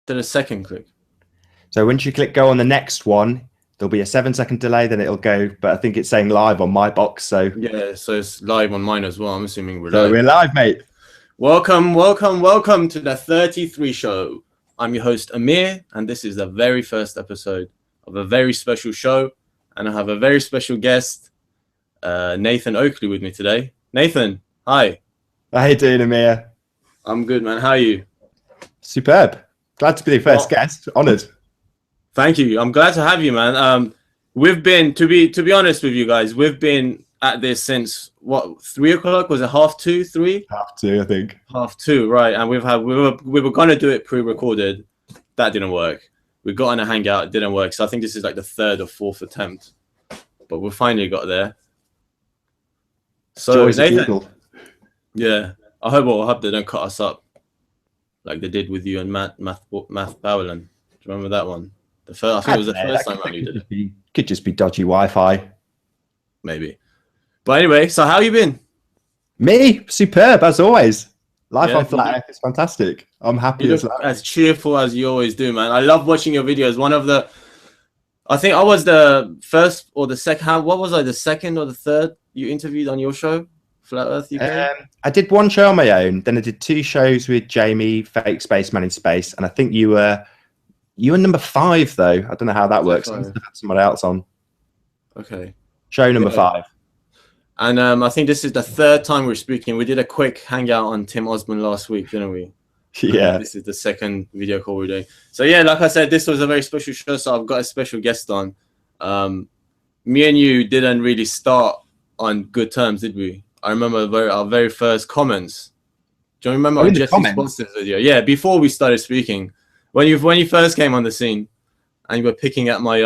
to the second click. So once you click go on the next one, there'll be a 7-second delay, then it'll go. But I think it's saying live on my box. So yeah, so it's live on mine as well. I'm assuming we're so live. we're live, mate. Welcome to the 33 show. I'm your host Amir, and this is the very first episode of a very special show. And I have a very special guest, Nathan Oakley, with me today. Nathan, hi. How you doing, Amir? I'm good, man. How are you? Superb. Glad to be the first guest. Honoured. Thank you. I'm glad to have you, man. We've been, to be honest with you guys, we've been at this since what, 3 o'clock? Was it 2:30, 3? 2:30, I think. 2:30, right? And we were gonna do it pre-recorded. That didn't work. We got on a hangout, it didn't work. So I think this is like the 3rd or 4th attempt, but we finally got there. So Nathan, yeah, I hope they don't cut us up like they did with you and Math Bowland. Do you remember that one? I think it was the first time I did it. Could just be dodgy Wi-Fi. Maybe. But anyway, so how you been? Me? Superb, as always. Life on Flat Earth is fantastic. I'm happy as cheerful as you always do, man. I love watching your videos. I think I was the first or the second. What was I? The second or the third you interviewed on your show, Flat Earth UK? I did one show on my own. Then I did 2 shows with Jamie, Fake Spaceman in Space, and I think you were number 5 though. I don't know how that works. I must have had someone else on. Okay. Show number 5. And I think this is the 3rd time we're speaking. We did a quick hangout on Tim Osborne last week, didn't we? Yeah. This is the 2nd video call we're doing. So yeah, like I said, this was a very special show. So I've got a special guest on. Me and you didn't really start on good terms, did we? I remember our very first comments. Do you remember our Jesse Sponsors video? Yeah, before we started speaking, when you first came on the scene, and you were picking at my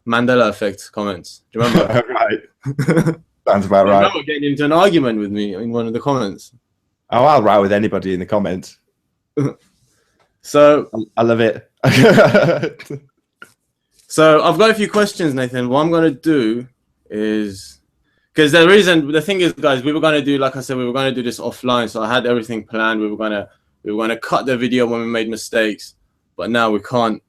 Mandela effect comments. Do you remember? Right. Sounds about right. I remember getting into an argument with me in one of the comments. Oh, I'll row with anybody in the comments. So I love it. So I've got a few questions, Nathan. What I'm going to do is, because the thing is, guys, we were going to do, like I said, we were going to do this offline. So I had everything planned. We were going to cut the video when we made mistakes, but now we can't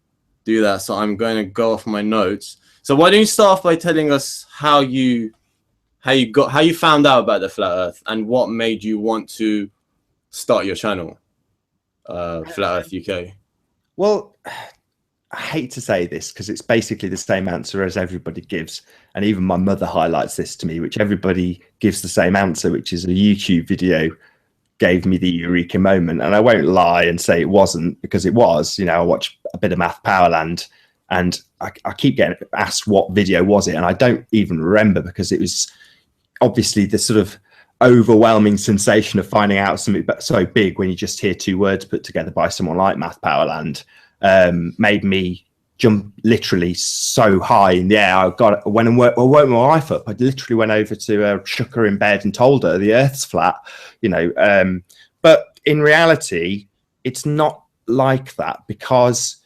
do that. So I'm going to go off my notes. So why don't you start off by telling us how you found out about the Flat Earth and what made you want to start your channel, Flat Earth UK? Well, I hate to say this because it's basically the same answer as everybody gives. And even my mother highlights this to me, which everybody gives the same answer, which is a YouTube video gave me the eureka moment. And I won't lie and say it wasn't, because it was. I watched a bit of Math Powerland, and I keep getting asked what video was it, and I don't even remember, because it was obviously the sort of overwhelming sensation of finding out something so big when you just hear 2 words put together by someone like Math Powerland, made me jump literally so high in the air. I woke my wife up. I literally went over to her, shook her in bed and told her the Earth's flat, but in reality, it's not like that, because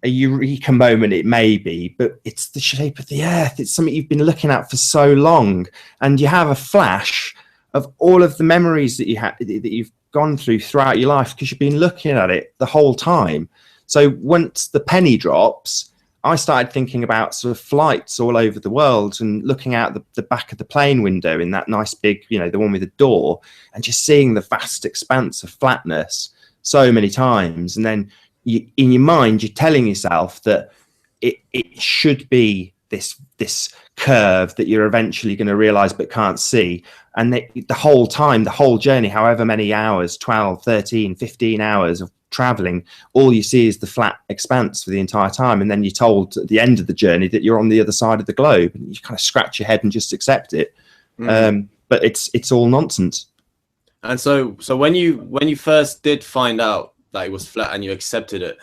a eureka moment it may be, but it's the shape of the Earth. It's something you've been looking at for so long, and you have a flash of all of the memories that you've gone through throughout your life, because you've been looking at it the whole time. So once the penny drops, I started thinking about sort of flights all over the world and looking out the back of the plane window in that nice big, the one with the door, and just seeing the vast expanse of flatness so many times. And then in your mind, you're telling yourself that it should be this curve that you're eventually going to realize but can't see. And the whole time, the whole journey, however many hours, 12, 13, 15 hours of traveling, all you see is the flat expanse for the entire time. And then you're told at the end of the journey that you're on the other side of the globe, and you kind of scratch your head and just accept it. But it's all nonsense. And so when you first did find out that it was flat and you accepted it,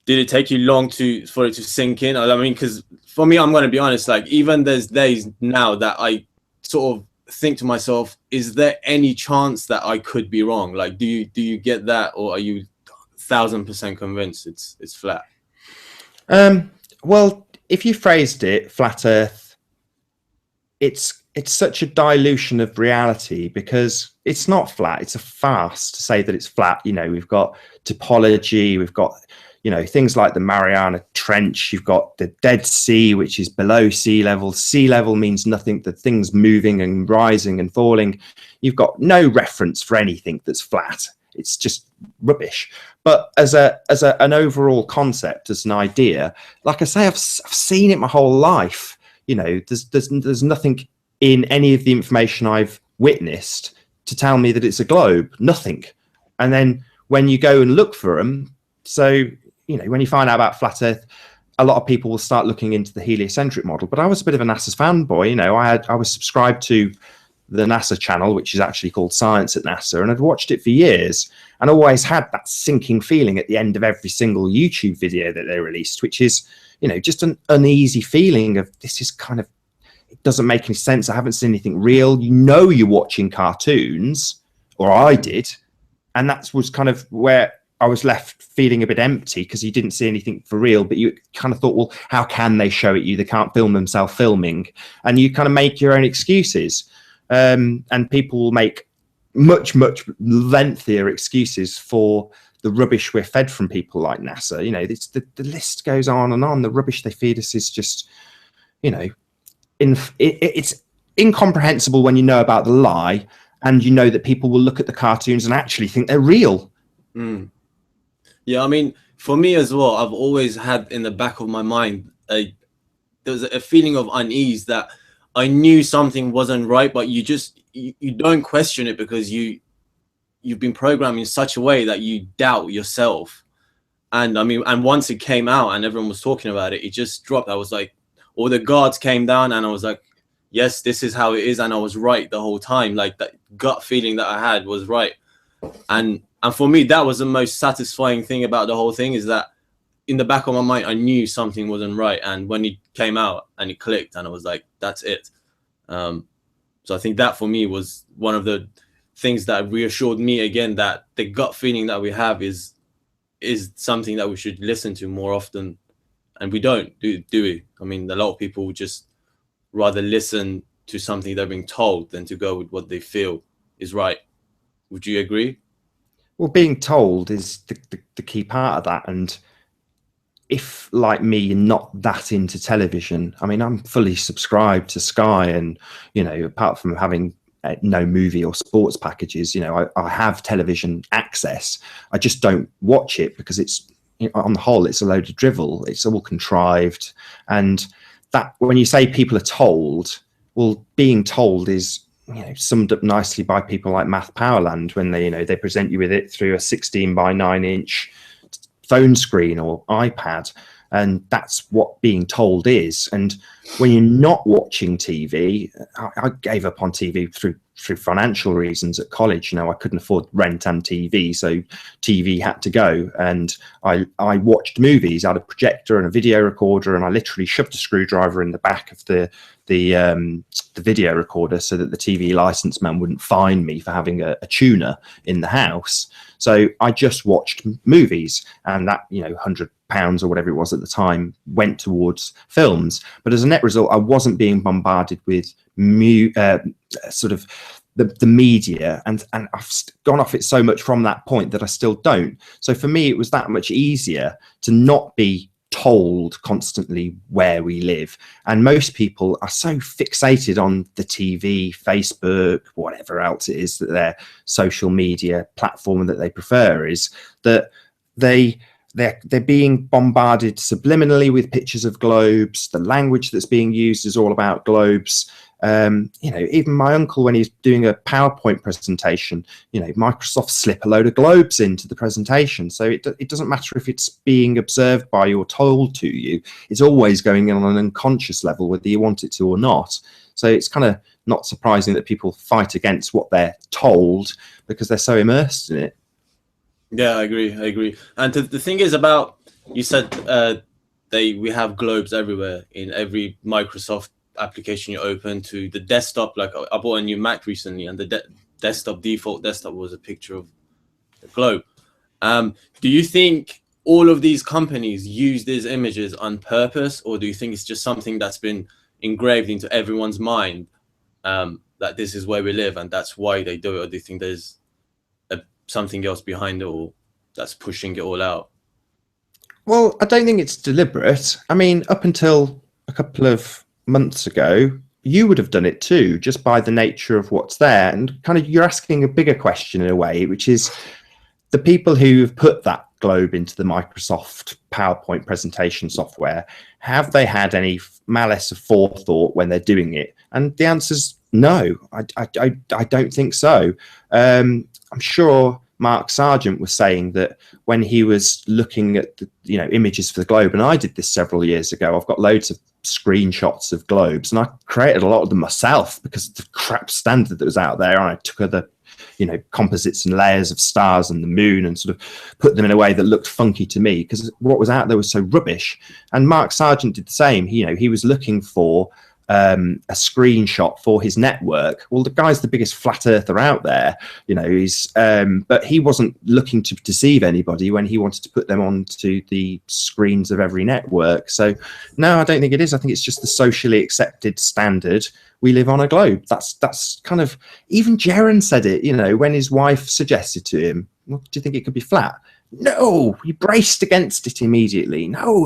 did it take you long for it to sink in? I mean, because for me, I'm going to be honest, like, even there's days now that I sort of think to myself, is there any chance that I could be wrong? Like, do you get that, or are you 1000% convinced it's flat? Well, if you phrased it flat Earth, it's such a dilution of reality, because it's not flat. It's a farce to say that it's flat. We've got topology, we've got you know, things like the Mariana Trench. You've got the Dead Sea, which is below sea level. Sea level means nothing, the things moving and rising and falling. You've got no reference for anything that's flat. It's just rubbish. But as an overall concept, as an idea, like I say, I've seen it my whole life. You know, there's nothing in any of the information I've witnessed to tell me that it's a globe. Nothing. And then when you go and look for them, so, you know, when you find out about flat Earth, a lot of people will start looking into the heliocentric model. But I was a bit of a NASA fanboy. You know, I was subscribed to the NASA channel, which is actually called Science at NASA, and I'd watched it for years and always had that sinking feeling at the end of every single YouTube video that they released, which is, you know, just an uneasy feeling of, this is kind of, it doesn't make any sense. I haven't seen anything real. You know, you're watching cartoons, or I did, and that was kind of where I was left feeling a bit empty, because you didn't see anything for real, but you kind of thought, well, how can they show it you? They can't film themselves filming. And you kind of make your own excuses. And people will make much lengthier excuses for the rubbish we're fed from people like NASA. You know, it's the list goes on and on. The rubbish they feed us is just, you know, it's incomprehensible when you know about the lie, and you know that people will look at the cartoons and actually think they're real. Yeah, I mean, for me as well, I've always had in the back of my mind there was a feeling of unease, that I knew something wasn't right, but you don't question it, because you've been programmed in such a way that you doubt yourself. And I mean, and once it came out and everyone was talking about it, it just dropped. I was like, all the guards came down, and I was like, yes, this is how it is, and I was right the whole time. Like, that gut feeling that I had was right. And for me, that was the most satisfying thing about the whole thing, is that in the back of my mind, I knew something wasn't right. And when it came out and it clicked, and I was like, that's it. So I think that for me was one of the things that reassured me again, that the gut feeling that we have is something that we should listen to more often. And we don't, do we? I mean, a lot of people would just rather listen to something they're being told than to go with what they feel is right. Would you agree? Well, being told is the key part of that. And if, like me, you're not that into television, I mean, I'm fully subscribed to Sky, and, you know, apart from having no movie or sports packages, you know, I have television access. I just don't watch it because it's, on the whole, it's a load of drivel. It's all contrived. And that, when you say people are told, well, being told is, you know, summed up nicely by people like Math Powerland, when they, you know, they present you with it through a 16:9" phone screen or iPad, and that's what being told is. And when you're not watching TV, I gave up on TV through financial reasons at college. You know, I couldn't afford rent and TV, so TV had to go. And I watched movies. I had a projector and a video recorder, and I literally shoved a screwdriver in the back of the video recorder so that the TV license man wouldn't fine me for having a tuner in the house. So I just watched movies, and that, you know, £100 or whatever it was at the time went towards films. But as a net result, I wasn't being bombarded with sort of the media, and I've gone off it so much from that point that I still don't. So for me, it was that much easier to not be told constantly where we live. And most people are so fixated on the TV, Facebook, whatever else it is that their social media platform that they prefer is, that they're being bombarded subliminally with pictures of globes. The language that's being used is all about globes. You know, even my uncle, when he's doing a PowerPoint presentation, you know, Microsoft slip a load of globes into the presentation. So it doesn't matter if it's being observed by you or told to you. It's always going on an unconscious level, whether you want it to or not. So it's kind of not surprising that people fight against what they're told, because they're so immersed in it. Yeah, I agree. And the thing is about, you said we have globes everywhere, in every Microsoft application you open, to the desktop. Like, I bought a new Mac recently, and the default desktop was a picture of the globe. Do you think all of these companies use these images on purpose, or do you think it's just something that's been engraved into everyone's mind, that this is where we live and that's why they do it? Or do you think there's something else behind it all that's pushing it all out? Well, I don't think it's deliberate. I mean, up until a couple of months ago, you would have done it too, just by the nature of what's there. And kind of you're asking a bigger question in a way, which is the people who've put that globe into the Microsoft PowerPoint presentation software, have they had any malice of forethought when they're doing it? And the answer's no, I don't think so. I'm sure Mark Sargent was saying that when he was looking at the images for the globe, and I did this several years ago, I've got loads of screenshots of globes, and I created a lot of them myself because of the crap standard that was out there. And I took other composites and layers of stars and the moon and sort of put them in a way that looked funky to me because what was out there was so rubbish. And Mark Sargent did the same. He was looking for a screenshot for his network. Well, the guy's the biggest flat earther out there, he's but he wasn't looking to deceive anybody when he wanted to put them onto the screens of every network. So no, I don't think it is. I think it's just the socially accepted standard. We live on a globe. That's kind of, even Sheridan said it, when his wife suggested to him, well, do you think it could be flat? No, he braced against it immediately. No.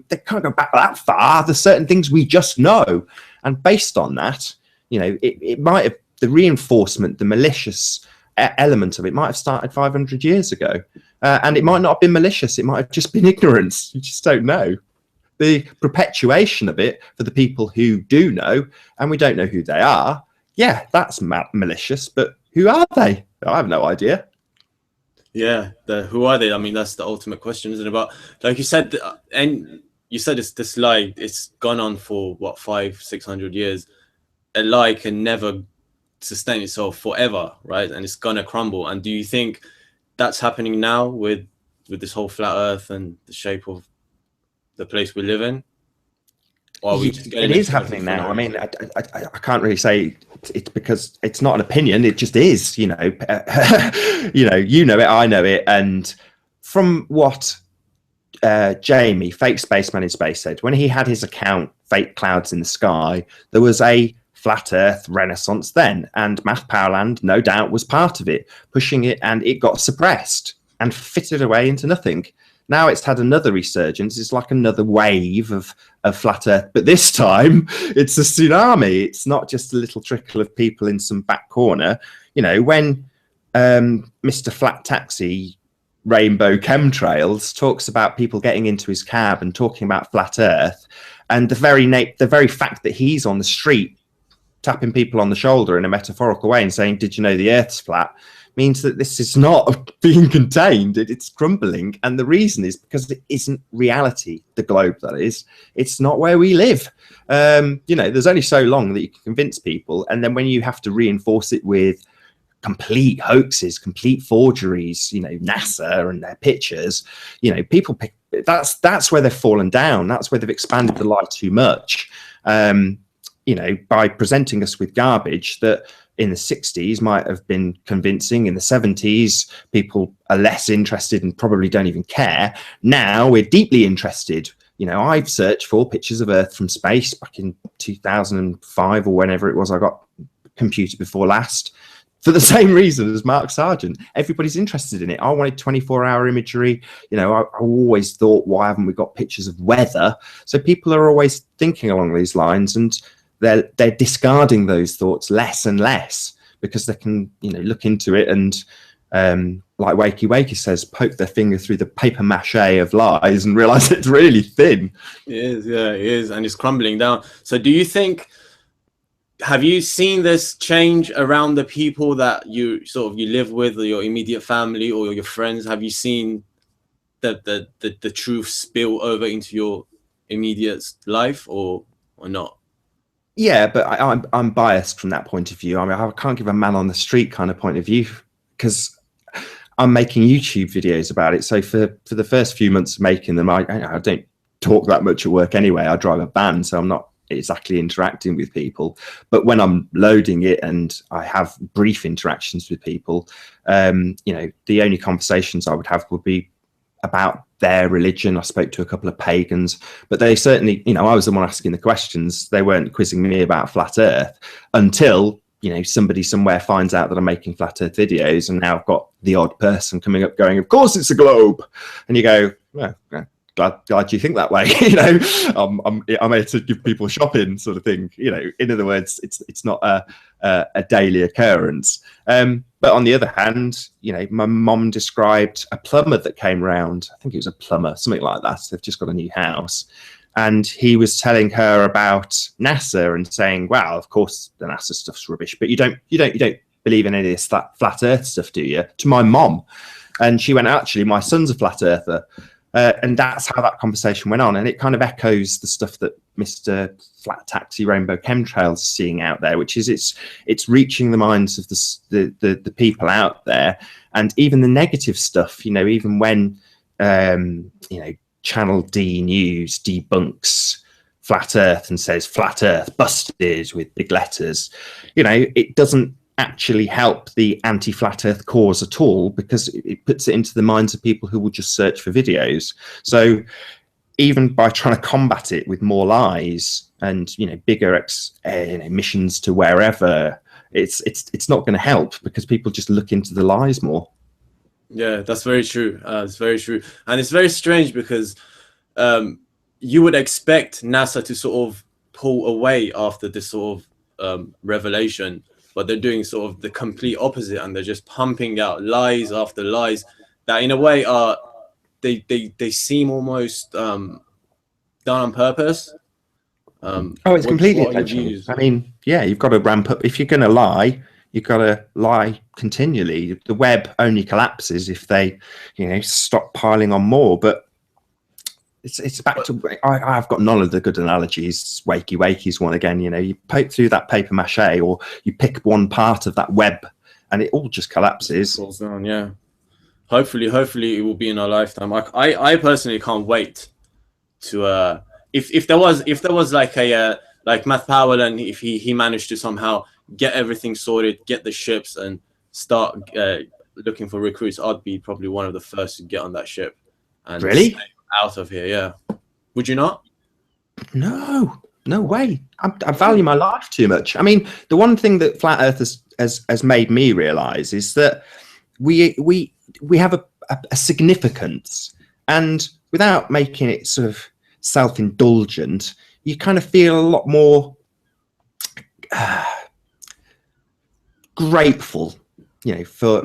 They can't go back that far. There's certain things we just know. And based on that, it might have, the reinforcement, the malicious element of it might have started 500 years ago. And it might not have been malicious. It might have just been ignorance. You just don't know. The perpetuation of it for the people who do know, and we don't know who they are, yeah, that's malicious. But who are they? I have no idea. Yeah, who are they? I mean, that's the ultimate question, isn't it? But like you said, and you said it's this lie. It's gone on for what, 500-600 years. A lie can never sustain itself forever, right? And it's gonna crumble. And do you think that's happening now with this whole flat Earth and the shape of the place we live in? Or are we just it is happening now. I mean, I can't really say it's because it's not an opinion. It just is. You know it, I know it. And from what Jamie, Fake Spaceman in Space, said when he had his account, Fake Clouds in the Sky, there was a flat Earth renaissance then, and Math Powerland, no doubt, was part of it, pushing it, and it got suppressed and fitted away into nothing. Now it's had another resurgence. It's like another wave of flat Earth, but this time it's a tsunami. It's not just a little trickle of people in some back corner. You know, when Mr. Flat Taxi Rainbow Chemtrails talks about people getting into his cab and talking about flat Earth, and the very fact that he's on the street tapping people on the shoulder in a metaphorical way and saying, "Did you know the Earth's flat?" means that this is not being contained. It's crumbling. And the reason is because it isn't reality, the globe, that is. It's not where we live. There's only so long that you can convince people. And then when you have to reinforce it with complete hoaxes, complete forgeries, NASA and their pictures, people pick, that's where they've fallen down. That's where they've expanded the lie too much. By presenting us with garbage that in the 60s might have been convincing. In the 70s, people are less interested and probably don't even care. Now we're deeply interested. I've searched for pictures of Earth from space back in 2005 or whenever it was I got a computer before last, for the same reason as Mark Sargent. Everybody's interested in it. I wanted 24-hour imagery. I always thought, why haven't we got pictures of weather? So people are always thinking along these lines, and they're discarding those thoughts less and less because they can, look into it and, like Wakey Wakey says, poke their finger through the paper mache of lies and realize it's really thin. It is, yeah, it is, and it's crumbling down. So do you think, have you seen this change around the people that you live with, or your immediate family or your friends? Have you seen the truth spill over into your immediate life or not? Yeah, but I'm biased from that point of view. I mean, I can't give a man on the street kind of point of view because I'm making YouTube videos about it. So for the first few months of making them, I don't talk that much at work anyway. I drive a van, so I'm not exactly interacting with people. But when I'm loading it and I have brief interactions with people, the only conversations I would have would be about their religion. I spoke to a couple of pagans, but they certainly, I was the one asking the questions. They weren't quizzing me about flat Earth until, somebody somewhere finds out that I'm making flat Earth videos, and now I've got the odd person coming up going, "Of course it's a globe." And you go, well, glad you think that way. I'm here to give people shopping, sort of thing. In other words, it's not a daily occurrence. But on the other hand, my mom described a plumber that came round. I think it was a plumber, something like that. They've just got a new house. And he was telling her about NASA and saying, well, of course the NASA stuff's rubbish, but you don't believe in any of this flat earth stuff, do you? To my mom. And she went, actually, my son's a flat earther. And that's how that conversation went on. And it kind of echoes the stuff that Mr. Flat Taxi Rainbow Chemtrails is seeing out there, which is it's reaching the minds of the people out there. And even the negative stuff, even when, Channel D News debunks flat earth and says flat earth busted with big letters, it doesn't actually help the anti-flat earth cause at all, because it puts it into the minds of people who will just search for videos. So even by trying to combat it with more lies and bigger missions to wherever, it's not going to help, because people just look into the lies more. Yeah, that's very true. It's very true. And it's very strange because you would expect NASA to sort of pull away after this sort of revelation, but they're doing sort of the complete opposite, and they're just pumping out lies after lies that in a way are, they seem almost done on purpose. It's completely intentional. I mean, yeah, you've got to ramp up. If you're going to lie, you've got to lie continually. The web only collapses if they, stop piling on more. But it's back to, I've got none of the good analogies. Wakey's one again. You poke through that paper mache, or you pick one part of that web, and it all just collapses. Falls down, yeah. Hopefully it will be in our lifetime. I personally can't wait to if there was like a like Matt Powell, and if he managed to somehow get everything sorted, get the ships, and start looking for recruits, I'd be probably one of the first to get on that ship and really out of here. Yeah, would you not? No way. I value my life too much. I mean, the one thing that Flat Earth has made me realize is that we have a significance, and without making it sort of self-indulgent, you kind of feel a lot more grateful, for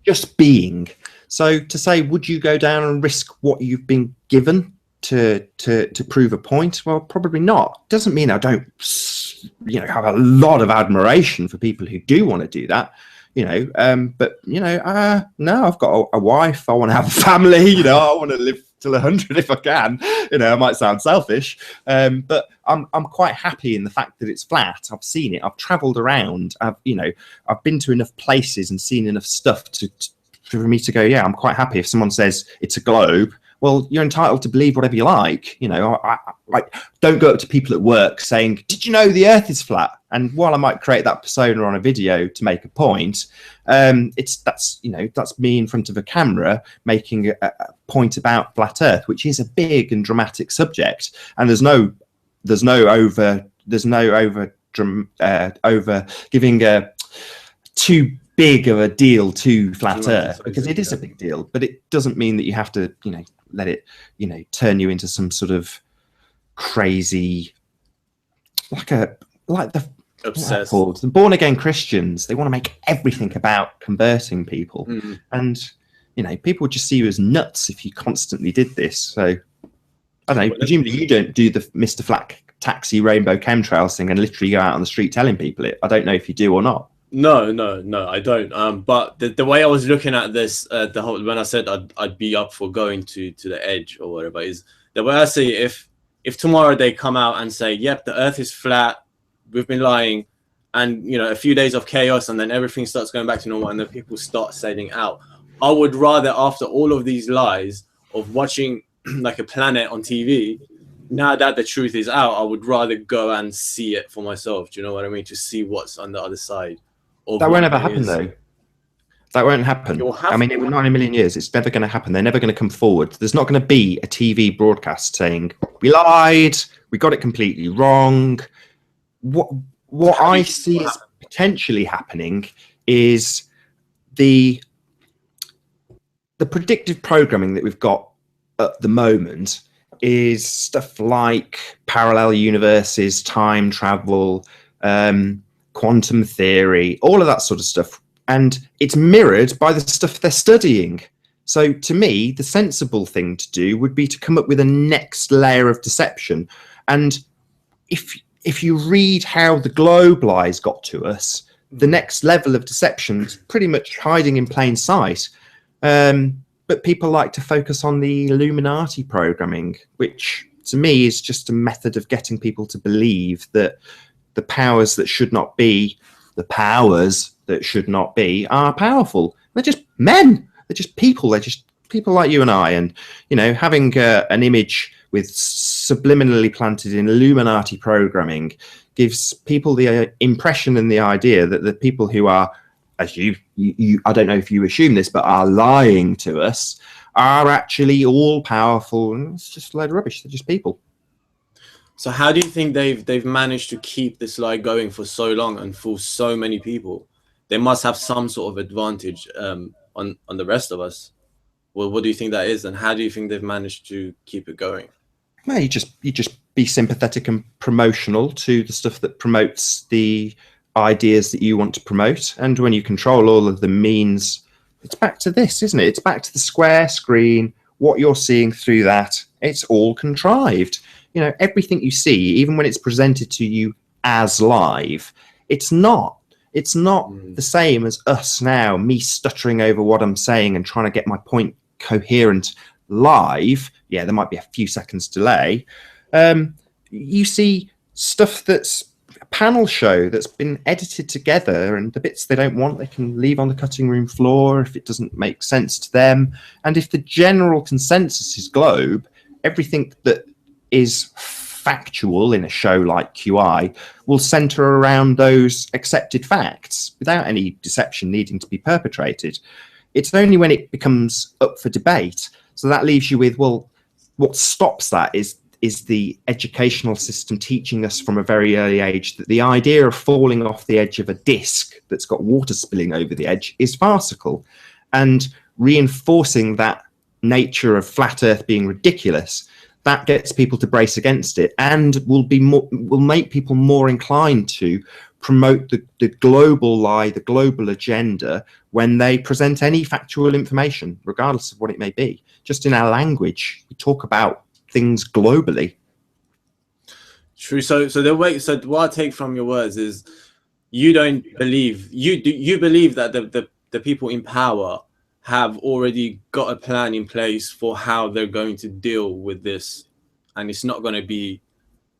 just being. So to say, would you go down and risk what you've been given to prove a point? Well, probably not. Doesn't mean I don't, have a lot of admiration for people who do want to do that. But no, I've got a wife. I want to have a family. I want to live till 100 if I can. I might sound selfish, but I'm quite happy in the fact that it's flat. I've seen it. I've travelled around. I've been to enough places and seen enough stuff for me to go, yeah, I'm quite happy. If someone says it's a globe, well, you're entitled to believe whatever you like. I don't go up to people at work saying, did you know the earth is flat? And while I might create that persona on a video to make a point, that's me in front of a camera making a point about flat earth, which is a big and dramatic subject. And there's no over giving a too big of a deal to flat earth, because it is a big deal, but it doesn't mean that you have to, let it, turn you into some sort of crazy, like the obsessed. The born again Christians. They want to make everything about converting people, and people would just see you as nuts if you constantly did this. So I don't know. Presumably you don't do the Mr. Flat Taxi Rainbow Chemtrails thing and literally go out on the street telling people it. I don't know if you do or not. No, I don't. But the way I was looking at this, when I said I'd be up for going to the edge or whatever, is the way I see it, if tomorrow they come out and say, yep, the earth is flat, we've been lying, and a few days of chaos, and then everything starts going back to normal, and then people start sailing out, I would rather, after all of these lies of watching like a planet on TV, now that the truth is out, I would rather go and see it for myself. Do you know what I mean? To see what's on the other side. That won't ever happen, though. That won't happen. I mean, it will not in a million years. It's never going to happen. They're never going to come forward. There's not going to be a TV broadcast saying, we lied, we got it completely wrong. What I see as potentially happening is the predictive programming that we've got at the moment is stuff like parallel universes, time travel, quantum theory, all of that sort of stuff. And it's mirrored by the stuff they're studying. So to me, the sensible thing to do would be to come up with a next layer of deception. And if you read how the globe lies got to us, the next level of deception is pretty much hiding in plain sight. But people like to focus on the Illuminati programming, which to me is just a method of getting people to believe that the powers that should not be, are powerful. They're just men. They're just people. They're just people like you and I. And, you know, having an image with subliminally planted in Illuminati programming gives people the impression and the idea that the people who are, as you I don't know if you assume this, but are lying to us, are actually all powerful. And it's just a load of rubbish. They're just people. So how do you think they've managed to keep this lie going for so long and fool so many people? They must have some sort of advantage on the rest of us. Well, what do you think that is, and how do you think they've managed to keep it going? Well, you just be sympathetic and promotional to the stuff that promotes the ideas that you want to promote. And when you control all of the means, it's back to this, isn't it? It's back to the square screen, what you're seeing through that. It's all contrived. You know, everything you see, even when it's presented to you as live, it's not the same as us now, me stuttering over what I'm saying and trying to get my point coherent live. Yeah, there might be a few seconds delay. You see stuff that's a panel show that's been edited together, and the bits they don't want, they can leave on the cutting room floor if it doesn't make sense to them. And if the general consensus is globe, everything that is factual in a show like QI will center around those accepted facts without any deception needing to be perpetrated. It's only when it becomes up for debate. So that leaves you with, well, what stops that is the educational system teaching us from a very early age that the idea of falling off the edge of a disc that's got water spilling over the edge is farcical, and reinforcing that nature of flat Earth being ridiculous. That gets people to brace against it, and will make people more inclined to promote the global lie, the global agenda, when they present any factual information, regardless of what it may be. Just in our language, we talk about things globally. True. So what I take from your words is you don't believe you believe that the people in power have already got a plan in place for how they're going to deal with this, and it's not going to be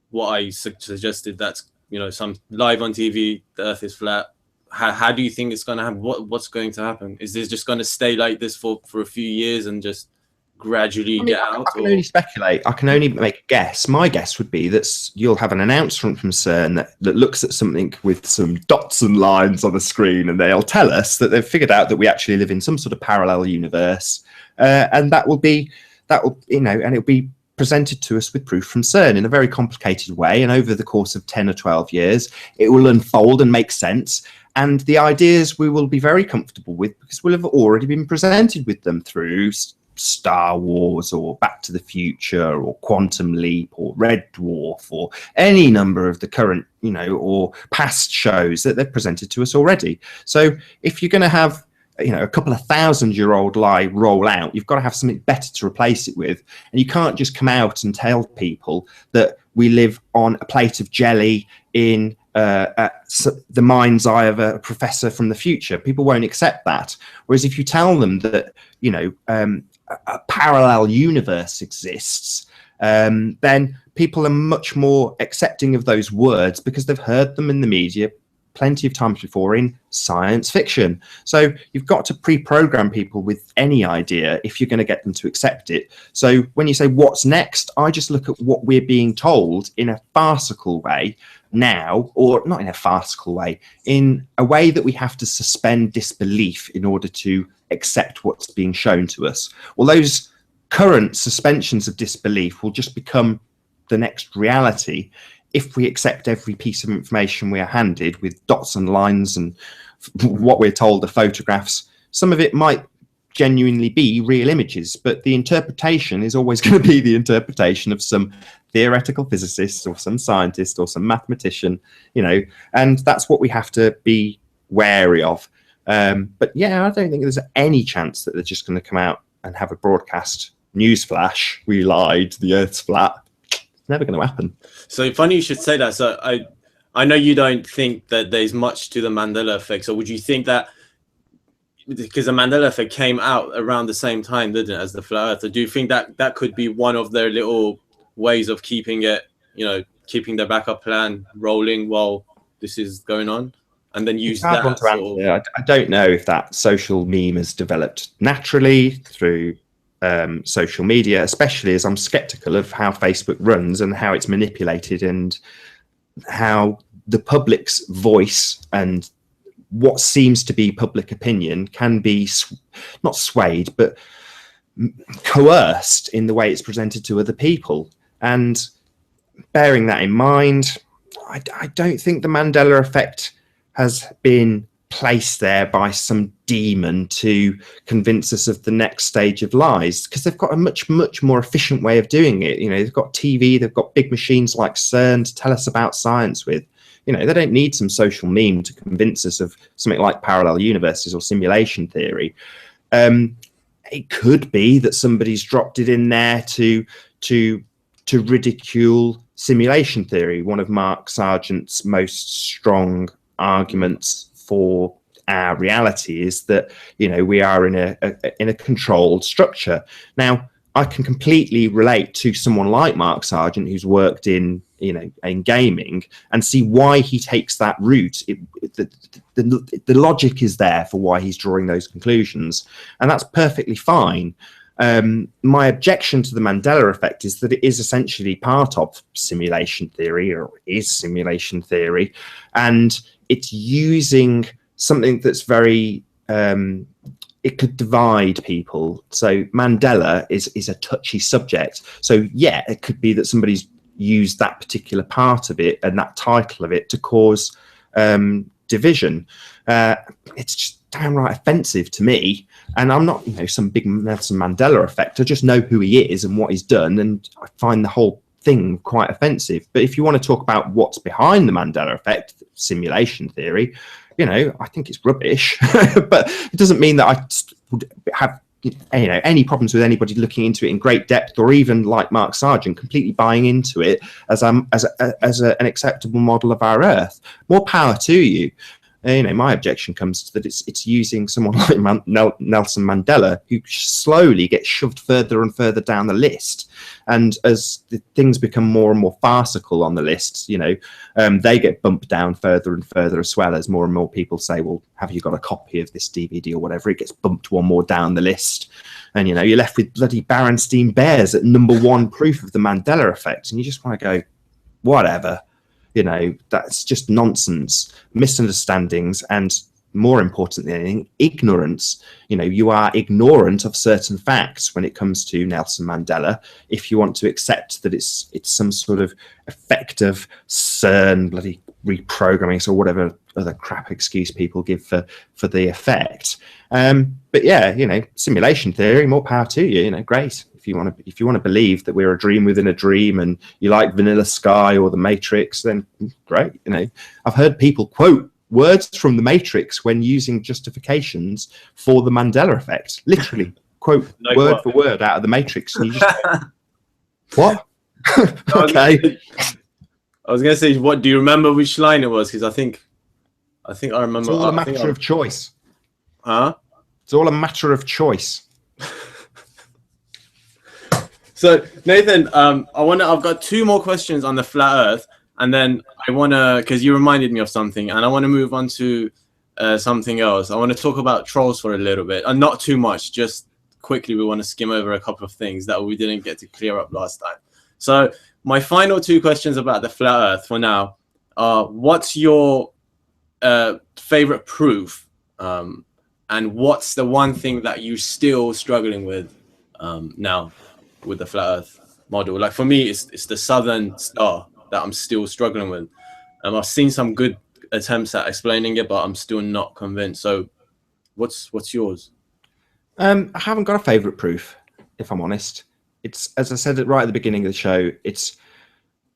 what I suggested. That's, you know, some live on TV, the Earth is flat. How do you think it's going to happen? What's going to happen? Is this just going to stay like this for a few years and just gradually get out? I can only speculate. I can only make a guess. My guess would be that you'll have an announcement from CERN that looks at something with some dots and lines on the screen, and they'll tell us that they've figured out that we actually live in some sort of parallel universe, and it'll be presented to us with proof from CERN in a very complicated way. And over the course of 10 or 12 years, it will unfold and make sense. And the ideas we will be very comfortable with because we'll have already been presented with them through Star Wars or Back to the Future or Quantum Leap or Red Dwarf or any number of the current, you know, or past shows that they've presented to us already. So if you're going to have, you know, a couple of 1,000-year-old lie roll out, you've got to have something better to replace it with. And you can't just come out and tell people that we live on a plate of jelly in the mind's eye of a professor from the future. People won't accept that. Whereas if you tell them that, you know, a parallel universe exists, then people are much more accepting of those words because they've heard them in the media plenty of times before in science fiction. So you've got to pre-program people with any idea if you're going to get them to accept it. So when you say what's next, I just look at what we're being told in a farcical way now, or not in a farcical way, in a way that we have to suspend disbelief in order to accept what's being shown to us. Well, those current suspensions of disbelief will just become the next reality if we accept every piece of information we are handed with dots and lines and what we're told are photographs. Some of it might genuinely be real images, but the interpretation is always going to be the interpretation of some theoretical physicist or some scientist or some mathematician, you know, and that's what we have to be wary of. But yeah, I don't think there's any chance that they're just going to come out and have a broadcast newsflash. We lied. The Earth's flat. It's never going to happen. So funny you should say that. So I know you don't think that there's much to the Mandela effect. So would you think that, because the Mandela effect came out around the same time, didn't it, as the flat Earth? So do you think that that could be one of their little ways of keeping it, you know, keeping their backup plan rolling while this is going on, and then use that sort of... I don't know if that social meme has developed naturally through social media, especially as I'm skeptical of how Facebook runs and how it's manipulated and how the public's voice and what seems to be public opinion can be not swayed, but coerced in the way it's presented to other people. And bearing that in mind, I don't think the Mandela effect has been placed there by some demon to convince us of the next stage of lies, because they've got a much more efficient way of doing it. You know, they've got TV, they've got big machines like CERN to tell us about science with. You know, they don't need some social meme to convince us of something like parallel universes or simulation theory. It could be that somebody's dropped it in there to ridicule simulation theory. One of Mark Sargent's most strong arguments for our reality is that, you know, we are in a controlled structure. Now, I can completely relate to someone like Mark Sargent, who's worked in, you know, in gaming, and see why he takes that route. The logic is there for why he's drawing those conclusions, and that's perfectly fine. My objection to the Mandela effect is that it is essentially part of simulation theory, or is simulation theory, and it's using something that's very it could divide people. So Mandela is a touchy subject. So yeah, it could be that somebody's used that particular part of it and that title of it to cause division. It's just downright offensive to me. And I'm not, you know, some big Nelson Mandela effect. I just know who he is and what he's done, and I find the whole thing quite offensive. But if you want to talk about what's behind the Mandela effect, simulation theory, you know, I think it's rubbish. But it doesn't mean that I would have, you know, any problems with anybody looking into it in great depth, or even like Mark Sargent completely buying into it as an acceptable model of our Earth. More power to you. You know, my objection comes to that it's using someone like Nelson Mandela, who slowly gets shoved further and further down the list. And as the things become more and more farcical on the list, you know, they get bumped down further and further, as well, as more and more people say, well, have you got a copy of this DVD or whatever? It gets bumped one more down the list. And, you know, you're left with bloody Berenstain Bears at #1 proof of the Mandela effect. And you just want to go, whatever. You know, that's just nonsense, misunderstandings, and more important than anything, ignorance. You know, you are ignorant of certain facts when it comes to Nelson Mandela if you want to accept that it's some sort of effect of CERN bloody reprogramming, or whatever other crap excuse people give for the effect. But yeah, you know, simulation theory, more power to you. You know, great. If you want to believe that we're a dream within a dream, and you like Vanilla Sky or The Matrix, then great. You know, I've heard people quote words from The Matrix when using justifications for the Mandela effect. Literally quote word for word out of The Matrix, and you just what? Okay. I was gonna say, what do you remember which line it was? Because I think I remember. It's all a matter of choice. Huh? It's all a matter of choice. So Nathan, I've got 2 more questions on the flat Earth, and then I wanna, because you reminded me of something, and I want to move on to something else. I want to talk about trolls for a little bit, and not too much. Just quickly, we want to skim over a couple of things that we didn't get to clear up last time. So my final 2 questions about the flat Earth for now are: what's your favorite proof, and what's the one thing that you're still struggling with now with the flat Earth model? Like for me, it's the Southern Star that I'm still struggling with. I've seen some good attempts at explaining it, but I'm still not convinced. So what's yours? I haven't got a favourite proof, if I'm honest. It's, as I said right at the beginning of the show, it's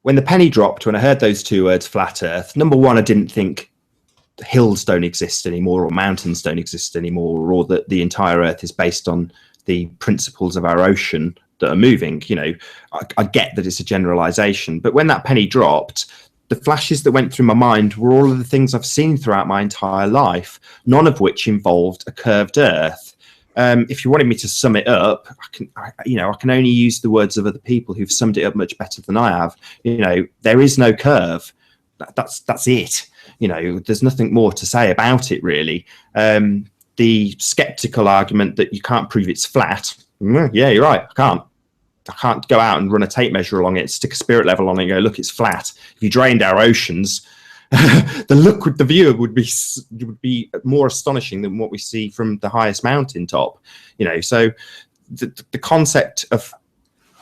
when the penny dropped, when I heard those two words, flat Earth, number one, I didn't think hills don't exist anymore or mountains don't exist anymore, or that the entire Earth is based on the principles of our ocean that are moving. You know, I get that it's a generalization, but when that penny dropped, the flashes that went through my mind were all of the things I've seen throughout my entire life, none of which involved a curved Earth. If you wanted me to sum it up, I can only use the words of other people who've summed it up much better than I have. You know, there is no curve. That's it. You know, there's nothing more to say about it, really. The skeptical argument that you can't prove it's flat, yeah, you're right. I can't go out and run a tape measure along it, stick a spirit level on it and go, look, it's flat. If you drained our oceans, the look with the viewer would be more astonishing than what we see from the highest mountain top. You know, so the concept of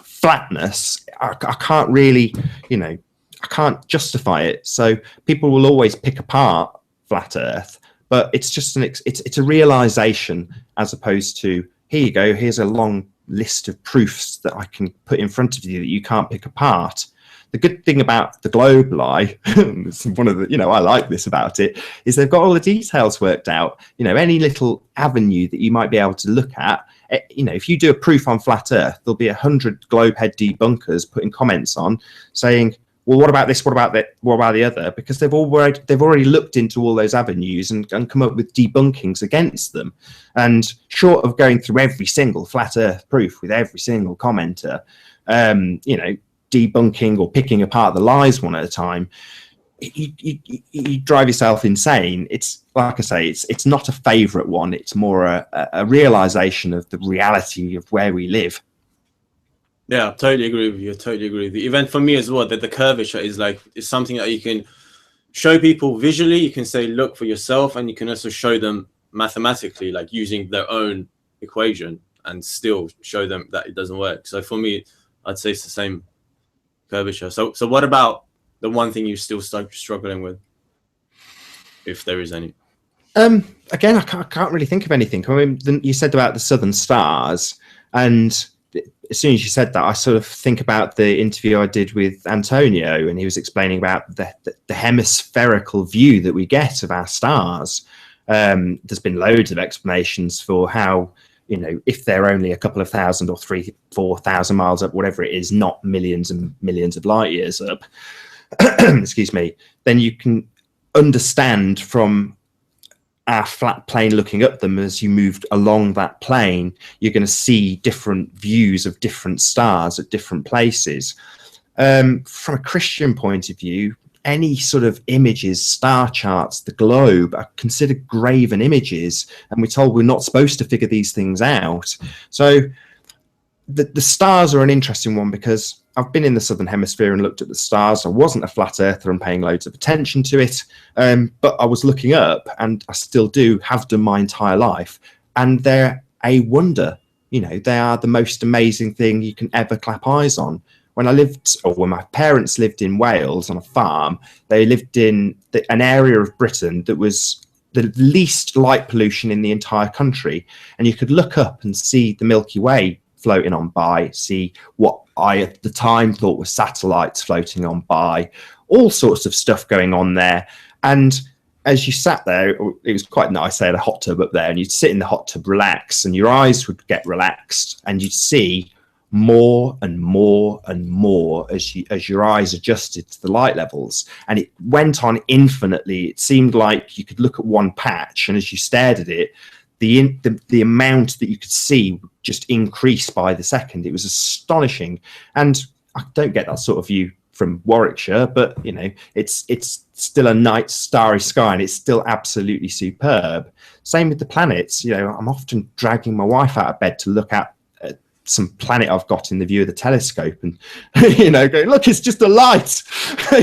flatness, I can't really, you know, I can't justify it. So people will always pick apart flat Earth, but it's just it's a realization, as opposed to, here you go, here's a long list of proofs that I can put in front of you that you can't pick apart. The good thing about the globe lie, it's one of the, you know, I like this about it, is they've got all the details worked out. You know, any little avenue that you might be able to look at, you know, if you do a proof on flat Earth, there'll be 100 globe head debunkers putting comments on saying, well, what about this? What about that? What about the other? Because they've already looked into all those avenues and come up with debunkings against them. And short of going through every single flat Earth proof with every single commenter, you know, debunking or picking apart the lies one at a time, you drive yourself insane. It's like I say, it's not a favorite one. It's more a realization of the reality of where we live. Yeah, I totally agree with you. I totally agree with you. Even for me as well, that the curvature is something that you can show people visually. You can say, look for yourself, and you can also show them mathematically, like using their own equation, and still show them that it doesn't work. So for me, I'd say it's the same curvature. So what about the one thing you still start struggling with, if there is any? Again, I can't really think of anything. I mean, you said about the southern stars, and as soon as you said that, I sort of think about the interview I did with Antonio, and he was explaining about the hemispherical view that we get of our stars. There's been loads of explanations for how, you know, if they're only a couple of thousand or 3,000-4,000 miles up, whatever it is, not millions and millions of light years up, excuse me, then you can understand from our flat plane looking up them, as you moved along that plane, you're going to see different views of different stars at different places. From a Christian point of view, any sort of images, star charts, the globe are considered graven images, and we're told we're not supposed to figure these things out. So the stars are an interesting one, because I've been in the southern hemisphere and looked at the stars. I wasn't a flat earther and paying loads of attention to it, but I was looking up, and I still have done my entire life, and they're a wonder. You know, they are the most amazing thing you can ever clap eyes on. When my parents lived in Wales on a farm, they lived in an area of Britain that was the least light pollution in the entire country, and you could look up and see the Milky Way floating on by, see what I at the time thought were satellites floating on by, all sorts of stuff going on there. And as you sat there, it was quite nice. They had a hot tub up there, and you'd sit in the hot tub, relax, and your eyes would get relaxed, and you'd see more and more and more as your eyes adjusted to the light levels. And it went on infinitely. It seemed like you could look at one patch, and as you stared at it, the amount that you could see would just increase by the second. It was astonishing. And I don't get that sort of view from Warwickshire, but you know, it's still a night starry sky, and it's still absolutely superb. Same with the planets. You know, I'm often dragging my wife out of bed to look at some planet I've got in the view of the telescope, and you know, going, look, it's just a light,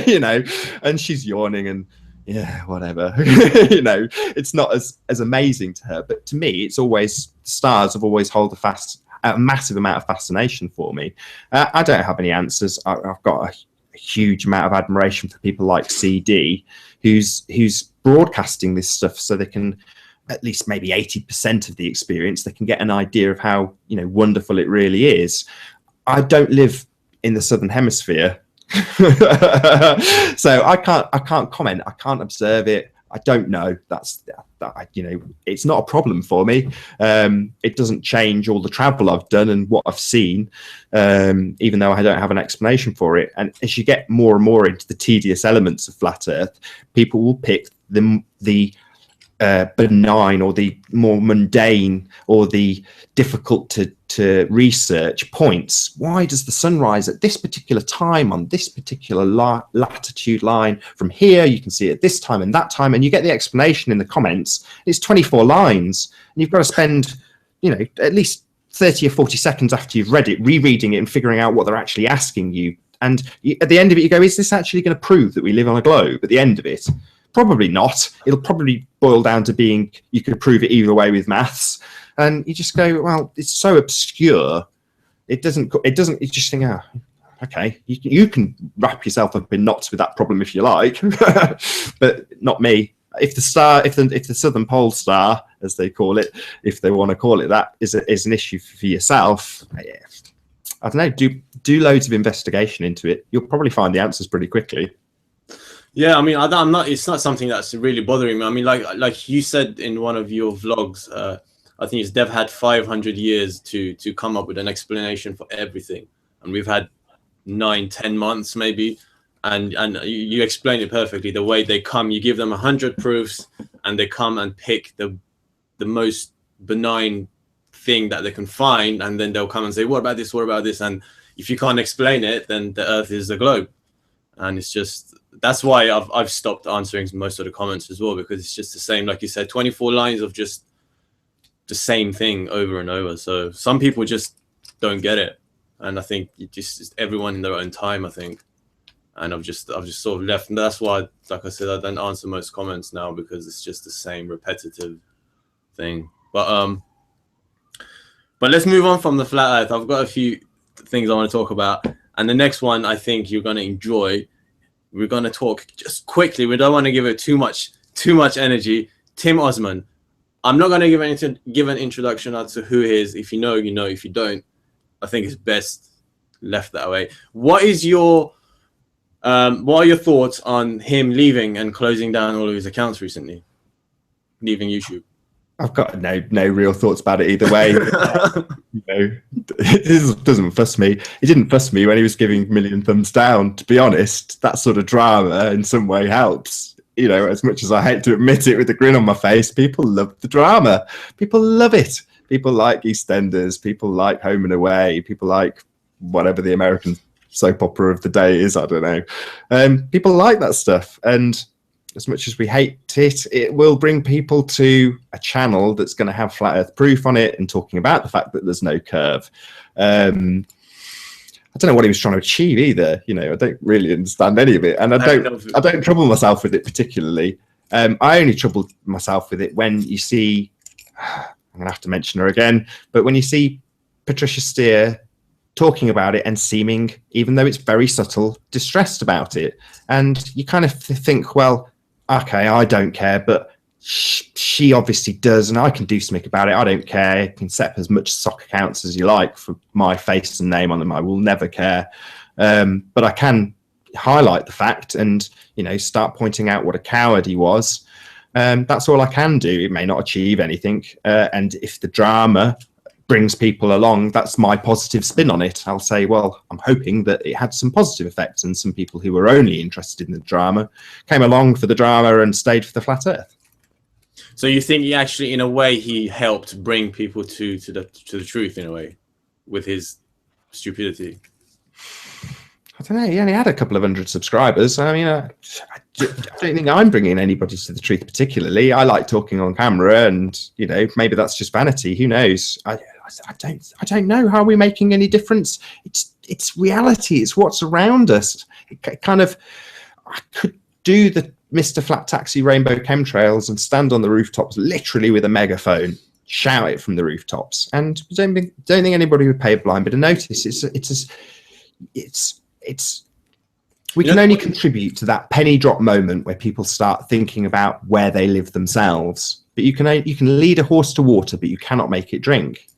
you know, and she's yawning and yeah, whatever. You know, it's not as amazing to her, but to me, it's always, stars have always held a massive amount of fascination for me. I don't have any answers. I've got a huge amount of admiration for people like CD, who's broadcasting this stuff so they can at least maybe 80% of the experience, they can get an idea of how, you know, wonderful it really is. I don't live in the Southern Hemisphere, so I can't comment. I can't observe it. I don't know. You know, it's not a problem for me. It doesn't change all the travel I've done and what I've seen, even though I don't have an explanation for it. And as you get more and more into the tedious elements of flat Earth, people will pick the benign or the more mundane or the difficult to research points. Why does the sun rise at this particular time on this particular latitude line? From here you can see it at this time and that time, and you get the explanation in the comments. It's 24 lines, and you've got to spend, you know, at least 30 or 40 seconds after you've read it rereading it and figuring out what they're actually asking you. And at the end of it you go, is this actually going to prove that we live on a globe? At the end of it, probably not. It'll probably boil down to being, you could prove it either way with maths. And you just go, well, it's so obscure. You just think, oh, okay, you can wrap yourself up in knots with that problem if you like, but not me. If the Southern Pole Star, as they call it, if they want to call it that, is an issue for yourself, I don't know, do loads of investigation into it. You'll probably find the answers pretty quickly. Yeah, I mean, I'm not. It's not something that's really bothering me. I mean, like you said in one of your vlogs, I think it's they've had 500 years to come up with an explanation for everything, and we've had 9-10 months maybe, and you explain it perfectly. The way they come, you give them 100 proofs, and they come and pick the most benign thing that they can find, and then they'll come and say, "What about this? What about this?" And if you can't explain it, then the Earth is the globe, and it's just. That's why I've stopped answering most of the comments as well, because it's just the same, like you said, 24 lines of just the same thing over and over. So some people just don't get it, and I think it's everyone in their own time, I think. And I've just sort of left, and that's why, like I said, I don't answer most comments now, because it's just the same repetitive thing. But let's move on from the flat Earth. I've got a few things I want to talk about, and the next one I think you're going to enjoy. We're going to talk just quickly. We don't want to give it too much energy. Tim Osman. I'm not going to give an introduction as to who he is. If you know, you know. If you don't, I think it's best left that way. What are your thoughts on him leaving and closing down all of his accounts recently, leaving YouTube? I've got no real thoughts about it either way. You know, it doesn't fuss me. It didn't fuss me when he was giving million thumbs down. To be honest, that sort of drama in some way helps. You know, as much as I hate to admit it with a grin on my face, people love the drama. People love it. People like EastEnders. People like Home and Away. People like whatever the American soap opera of the day is. I don't know. People like that stuff, and as much as we hate it, it will bring people to a channel that's going to have flat Earth proof on it and talking about the fact that there's no curve. I don't know what he was trying to achieve either. You know, I don't really understand any of it, and I don't trouble myself with it particularly. I only trouble myself with it when you see, I'm going to have to mention her again, but when you see Patricia Steer talking about it and seeming, even though it's very subtle, distressed about it, and you kind of think, well, okay, I don't care, but she obviously does, and I can do something about it. I don't care. You can set up as much sock accounts as you like for my face and name on them. I will never care. But I can highlight the fact and, you know, start pointing out what a coward he was. That's all I can do. It may not achieve anything. And if the drama brings people along, that's my positive spin on it. I'll say, well, I'm hoping that it had some positive effects, and some people who were only interested in the drama came along for the drama and stayed for the flat Earth. So you think he actually, in a way, he helped bring people to the truth in a way with his stupidity? I don't know. He only had a couple of hundred subscribers. I mean, I don't think I'm bringing anybody to the truth particularly. I like talking on camera, and, you know, maybe that's just vanity. Who knows? I don't know. How are we making any difference? It's reality. It's what's around us. It kind of, I could do the Mr. Flat Taxi Rainbow Chemtrails and stand on the rooftops literally with a megaphone, shout it from the rooftops, and don't think anybody would pay a blind bit of notice. We can only contribute to that penny drop moment where people start thinking about where they live themselves, but you can lead a horse to water, but you cannot make it drink.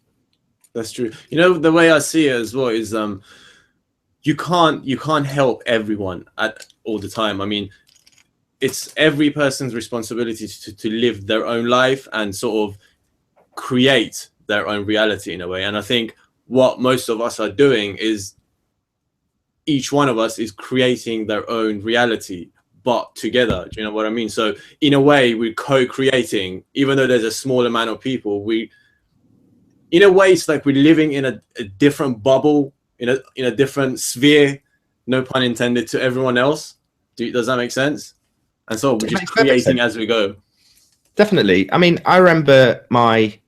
That's true. You know, the way I see it as well is you can't help everyone at all the time. I mean, it's every person's responsibility to live their own life and sort of create their own reality in a way. And I think what most of us are doing is each one of us is creating their own reality, but together. Do you know what I mean? So in a way, we're co-creating, even though there's a small amount of people. In a way, it's like we're living in a different bubble, in a different sphere, no pun intended, to everyone else. Does that make sense? And so we're just creating as we go. Definitely. I mean, I remember my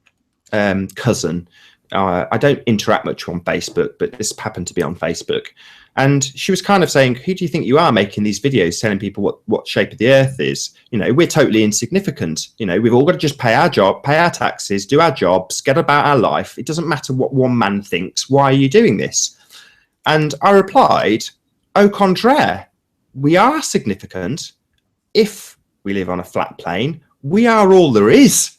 cousin. I don't interact much on Facebook, but this happened to be on Facebook. And she was kind of saying, who do you think you are making these videos telling people what shape of the earth is? You know, we're totally insignificant. You know, we've all got to just pay our job, pay our taxes, do our jobs, get about our life. It doesn't matter what one man thinks. Why are you doing this? And I replied, au contraire, we are significant. If we live on a flat plane, we are all there is.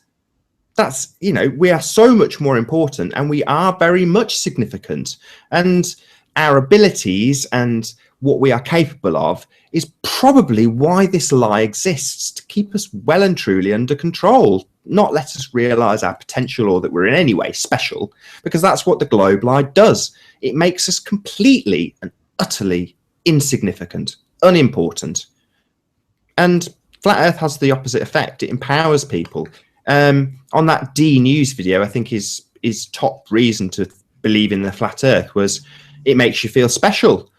That's, you know, we are so much more important, and we are very much significant. And our abilities and what we are capable of is probably why this lie exists, to keep us well and truly under control, not let us realize our potential or that we're in any way special, because that's what the globe lie does. It makes us completely and utterly insignificant, unimportant. And Flat Earth has the opposite effect. It empowers people. On that D News video, I think his top reason to believe in the Flat Earth was it makes you feel special.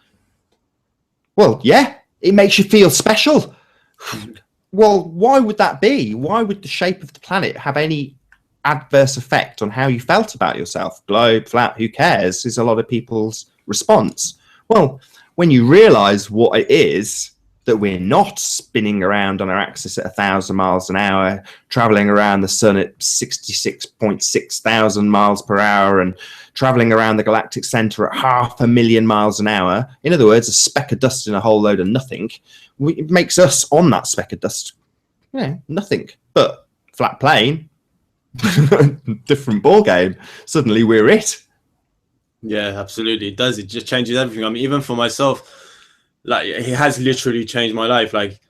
Well, yeah, it makes you feel special. Well, why would that be? Why would the shape of the planet have any adverse effect on how you felt about yourself? Globe, flat, who cares, is a lot of people's response. Well, when you realize what it is, that we're not spinning around on our axis at 1,000 miles an hour, traveling around the sun at 66.6 thousand miles per hour, and traveling around the galactic center at 500,000 miles an hour. In other words, a speck of dust in a whole load of nothing. It makes us on that speck of dust, nothing. But flat plane, different ball game. Suddenly we're it. Yeah, absolutely. It does. It just changes everything. I mean, even for myself, like, it has literally changed my life. Like,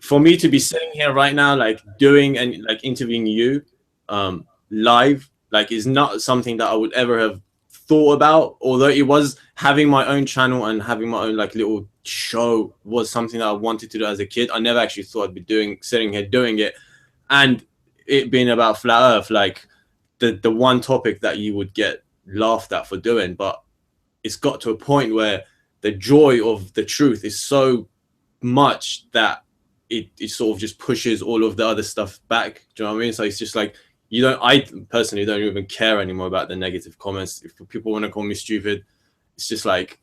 for me to be sitting here right now, like doing and like interviewing you live, like, is not something that I would ever have thought about. Although it was, having my own channel and having my own like little show was something that I wanted to do as a kid. I never actually thought I'd be sitting here doing it. And it being about Flat Earth, like the one topic that you would get laughed at for doing. But it's got to a point where the joy of the truth is so much that it sort of just pushes all of the other stuff back. Do you know what I mean? So it's just like, I personally don't even care anymore about the negative comments. If people want to call me stupid, it's just like,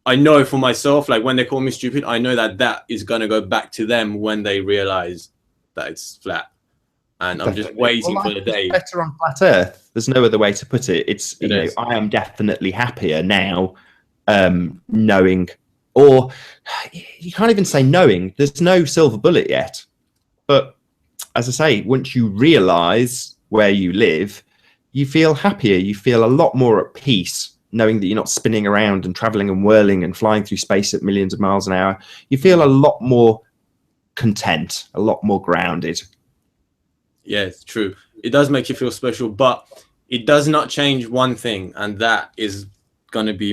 I know for myself, like when they call me stupid, I know that is going to go back to them when they realize that it's flat. And I'm just waiting for the day. Better on Flat Earth. There's no other way to put it. It's, you know, I am definitely happier now, knowing, or you can't even say knowing, there's no silver bullet yet. But as I say, once you realize where you live, you feel happier. You feel a lot more at peace, knowing that you're not spinning around and traveling and whirling and flying through space at millions of miles an hour. You feel a lot more content, a lot more grounded. Yeah, it's true. It does make you feel special, but it does not change one thing, and that is going to be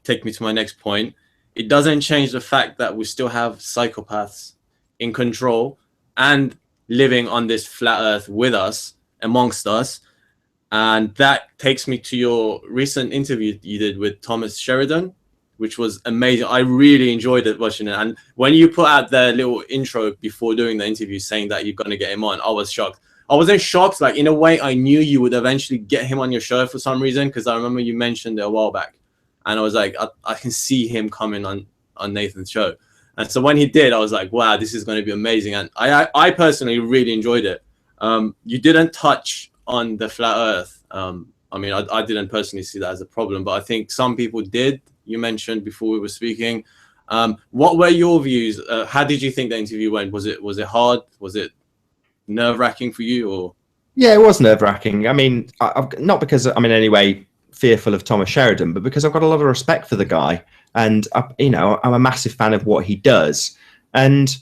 take me to my next point. It doesn't change the fact that we still have psychopaths in control and living on this flat earth with us, amongst us. And that takes me to your recent interview you did with Thomas Sheridan, which was amazing. I really enjoyed it, watching it. And when you put out the little intro before doing the interview saying that you're going to get him on, I was shocked. I wasn't shocked. Like, in a way, I knew you would eventually get him on your show for some reason, because I remember you mentioned it a while back. And I was like, I can see him coming on Nathan's show. And so when he did, I was like, wow, this is going to be amazing. And I personally really enjoyed it. You didn't touch on the flat earth. I mean, I didn't personally see that as a problem, but I think some people did. You mentioned before we were speaking. What were your views? How did you think the interview went? Was it hard? Was it nerve-wracking for you, or? Yeah, it was nerve-wracking. I mean, not because I'm in any way fearful of Thomas Sheridan, but because I've got a lot of respect for the guy, and I'm a massive fan of what he does. And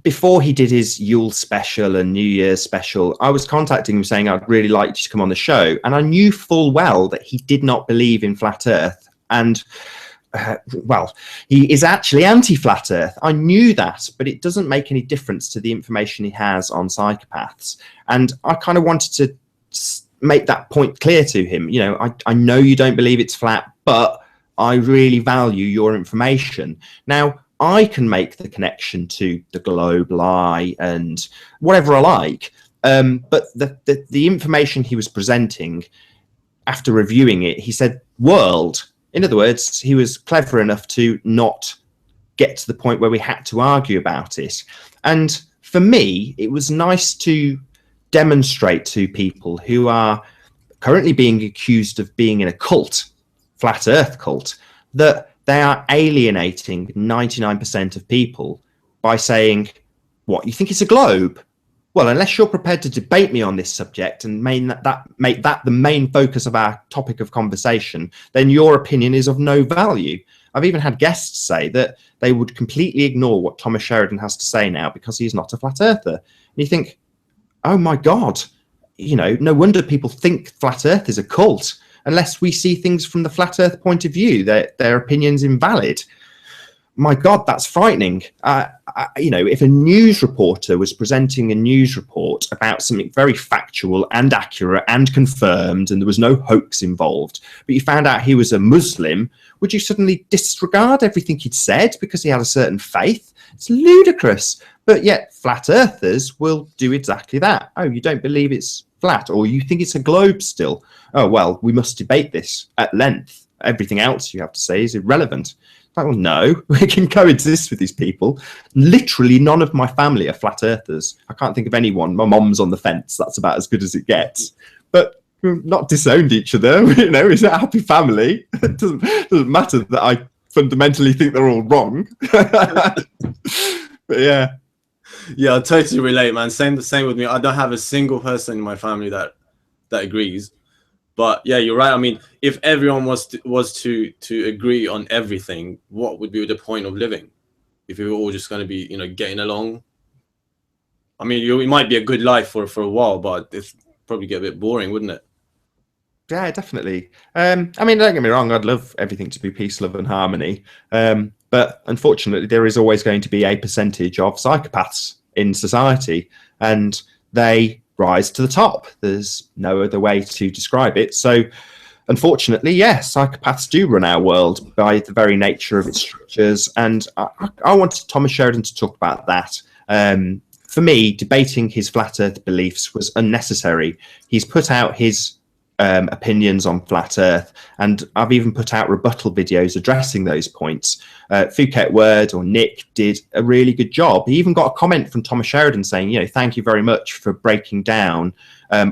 before he did his Yule special and New Year's special, I was contacting him saying I'd really like you to come on the show, and I knew full well that he did not believe in flat Earth, and well, he is actually anti-flat Earth. I knew that, but it doesn't make any difference to the information he has on psychopaths. And I kind of wanted to make that point clear to him. You know, I know you don't believe it's flat, but I really value your information. Now, I can make the connection to the globe lie and whatever I like, but the information he was presenting, after reviewing it, he said world. In other words, he was clever enough to not get to the point where we had to argue about it. And for me, it was nice to demonstrate to people who are currently being accused of being in a cult, flat Earth cult, that they are alienating 99% of people by saying, what, you think it's a globe? Well, unless you're prepared to debate me on this subject and make that the main focus of our topic of conversation, then your opinion is of no value. I've even had guests say that they would completely ignore what Thomas Sheridan has to say now because he's not a flat earther. And you think, oh my God, you know, no wonder people think flat Earth is a cult. Unless we see things from the flat Earth point of view, their opinion's invalid. My God, that's frightening. You know, if a news reporter was presenting a news report about something very factual and accurate and confirmed, and there was no hoax involved, but you found out he was a Muslim, would you suddenly disregard everything he'd said because he had a certain faith? It's ludicrous. But yet flat earthers will do exactly that. Oh, you don't believe it's flat, or you think it's a globe still? Oh, well, we must debate this at length. Everything else you have to say is irrelevant. Like, well, no, we can coexist with these people. Literally none of my family are flat earthers. I can't think of anyone. My mom's on the fence. That's about as good as it gets. But we've not disowned each other. You know, it's a happy family. It doesn't matter that I fundamentally think they're all wrong. But yeah. Yeah, I totally relate, man. Same with me. I don't have a single person in my family that agrees. But yeah, you're right. I mean, if everyone was to agree on everything, what would be the point of living? If we were all just going to be, you know, getting along. I mean, it might be a good life for a while, but it's probably get a bit boring, wouldn't it? Yeah, definitely. I mean, don't get me wrong. I'd love everything to be peace, love, and harmony. But unfortunately, there is always going to be a percentage of psychopaths in society, and they rise to the top. There's no other way to describe it. So unfortunately, yes, psychopaths do run our world by the very nature of its structures. And I wanted Thomas Sheridan to talk about that. For me, debating his flat earth beliefs was unnecessary. He's put out his opinions on flat earth, and I've even put out rebuttal videos addressing those points. Phuket Word or Nick did a really good job. He even got a comment from Thomas Sheridan saying, you know, thank you very much for breaking down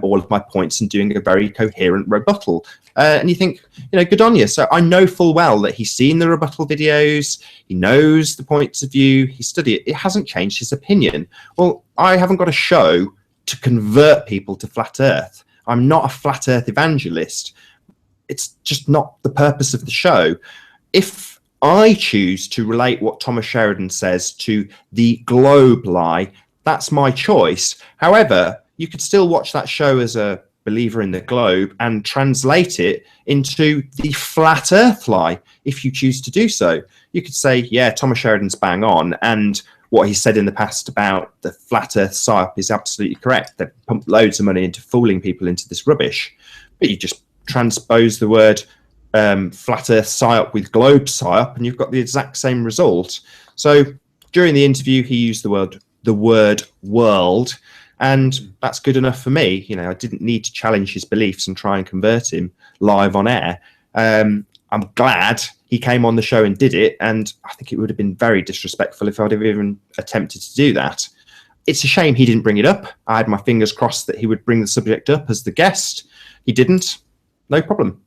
all of my points and doing a very coherent rebuttal. And you think, you know, good on you. So I know full well that he's seen the rebuttal videos, he knows the points of view, he studied it. It hasn't changed his opinion. Well, I haven't got a show to convert people to flat earth. I'm not a flat earth evangelist. It's just not the purpose of the show. If I choose to relate what Thomas Sheridan says to the globe lie, that's my choice. However, you could still watch that show as a believer in the globe and translate it into the flat earth lie if you choose to do so. You could say, yeah, Thomas Sheridan's bang on, and what he said in the past about the flat earth psyop is absolutely correct. They've pumped loads of money into fooling people into this rubbish. But you just transpose the word flat earth psyop with globe psyop, and you've got the exact same result. So during the interview, he used the word world, and that's good enough for me. You know, I didn't need to challenge his beliefs and try and convert him live on air. I'm glad he came on the show and did it, and I think it would have been very disrespectful if I'd have even attempted to do that. It's a shame he didn't bring it up. I had my fingers crossed that he would bring the subject up as the guest. He didn't. No problem.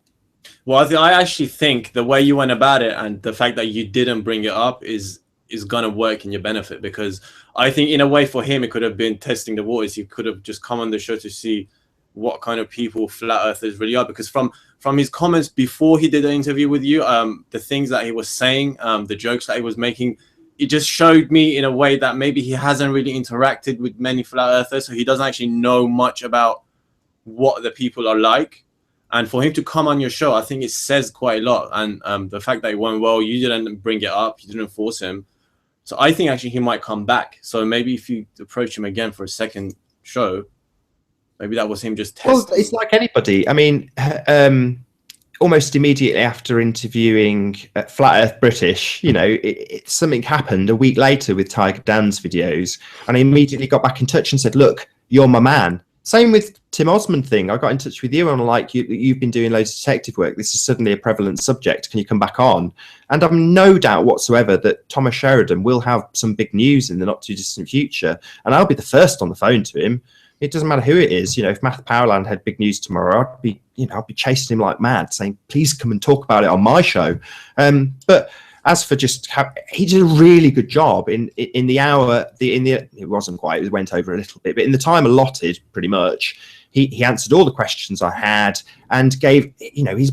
Well, I actually think the way you went about it and the fact that you didn't bring it up is is going to work in your benefit, because I think in a way for him, it could have been testing the waters. He could have just come on the show to see what kind of people flat earthers really are, because from his comments before he did the interview with you, the things that he was saying, the jokes that he was making, it just showed me in a way that maybe he hasn't really interacted with many flat earthers, so he doesn't actually know much about what the people are like. And for him to come on your show, I think it says quite a lot. And the fact that it went well, you didn't bring it up, you didn't force him. So I think actually he might come back. So maybe if you approach him again for a second show, maybe that was him just testing. Well, it's like anybody. I mean, almost immediately after interviewing Flat Earth British, you know, something happened a week later with Tiger Dan's videos, and I immediately got back in touch and said, look, you're my man. Same with Tim Osmond thing. I got in touch with you and I'm like, you've been doing loads of detective work. This is suddenly a prevalent subject. Can you come back on? And I've no doubt whatsoever that Thomas Sheridan will have some big news in the not too distant future. And I'll be the first on the phone to him. It doesn't matter who it is. You know, if Matt Powerland had big news tomorrow, I'd be chasing him like mad, saying, please come and talk about it on my show. But as for just he did a really good job in the hour. It wasn't quite. It went over a little bit, but in the time allotted, pretty much, he answered all the questions I had and gave he's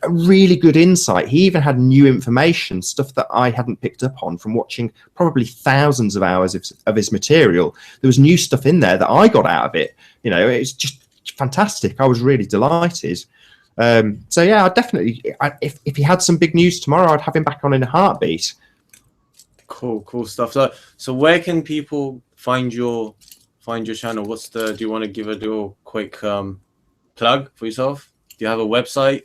a really good insight. He even had new information, stuff that I hadn't picked up on from watching probably thousands of hours of his material. There was new stuff in there that I got out of it. You know, it's just fantastic. I was really delighted. So yeah, I definitely. If he had some big news tomorrow, I'd have him back on in a heartbeat. Cool stuff. So where can people find your channel? Do you want to give a little quick plug for yourself? Do you have a website?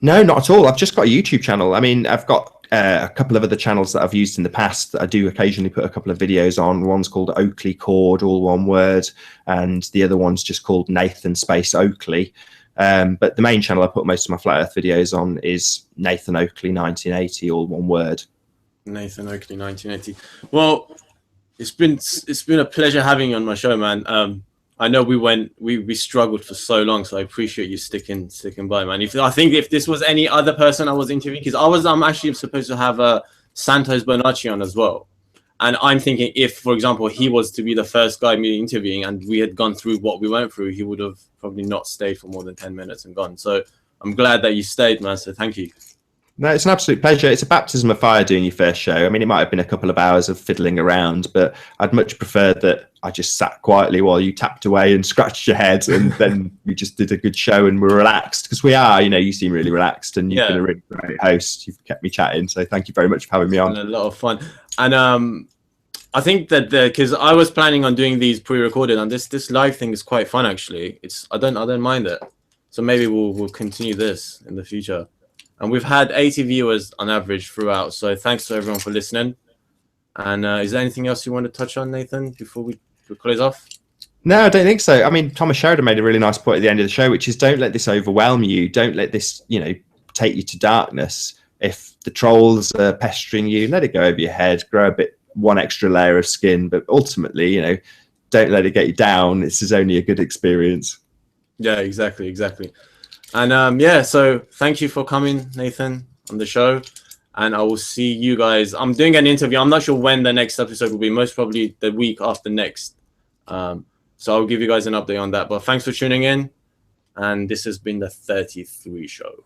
No, not at all. I've just got a YouTube channel. I mean, I've got a couple of other channels that I've used in the past that I do occasionally put a couple of videos on. One's called Oakley Cord, all one word, and the other one's just called Nathan Space Oakley. But the main channel I put most of my flat earth videos on is Nathan Oakley 1980, all one word. Nathan Oakley 1980. Well, it's been a pleasure having you on my show, man. I know we struggled for so long, so I appreciate you sticking by, man. I think if this was any other person I was interviewing, because I'm actually supposed to have Santos Bernacci on as well. And I'm thinking if, for example, he was to be the first guy me interviewing and we had gone through what we went through, he would have probably not stayed for more than 10 minutes and gone. So I'm glad that you stayed, man. So thank you. No, it's an absolute pleasure. It's a baptism of fire doing your first show. I mean, it might have been a couple of hours of fiddling around, but I'd much prefer that I just sat quietly while you tapped away and scratched your head, and then we just did a good show and we're relaxed, because we are, you seem really relaxed and you've been a really great host. You've kept me chatting. So thank you very much for having me on. It's been a lot of fun. And I think that because I was planning on doing these pre-recorded, and this live thing is quite fun, actually. I don't mind it. So maybe we'll continue this in the future. And we've had 80 viewers on average throughout. So thanks to everyone for listening. And is there anything else you want to touch on, Nathan, before we close off? No, I don't think so. I mean, Thomas Sheridan made a really nice point at the end of the show, which is don't let this overwhelm you. Don't let this, take you to darkness. If the trolls are pestering you, let it go over your head, grow one extra layer of skin. But ultimately, don't let it get you down. This is only a good experience. Yeah, exactly. And so thank you for coming, Nathan, on the show. And I will see you guys. I'm doing an interview. I'm not sure when the next episode will be. Most probably the week after next. So I'll give you guys an update on that. But thanks for tuning in. And this has been the 33 show.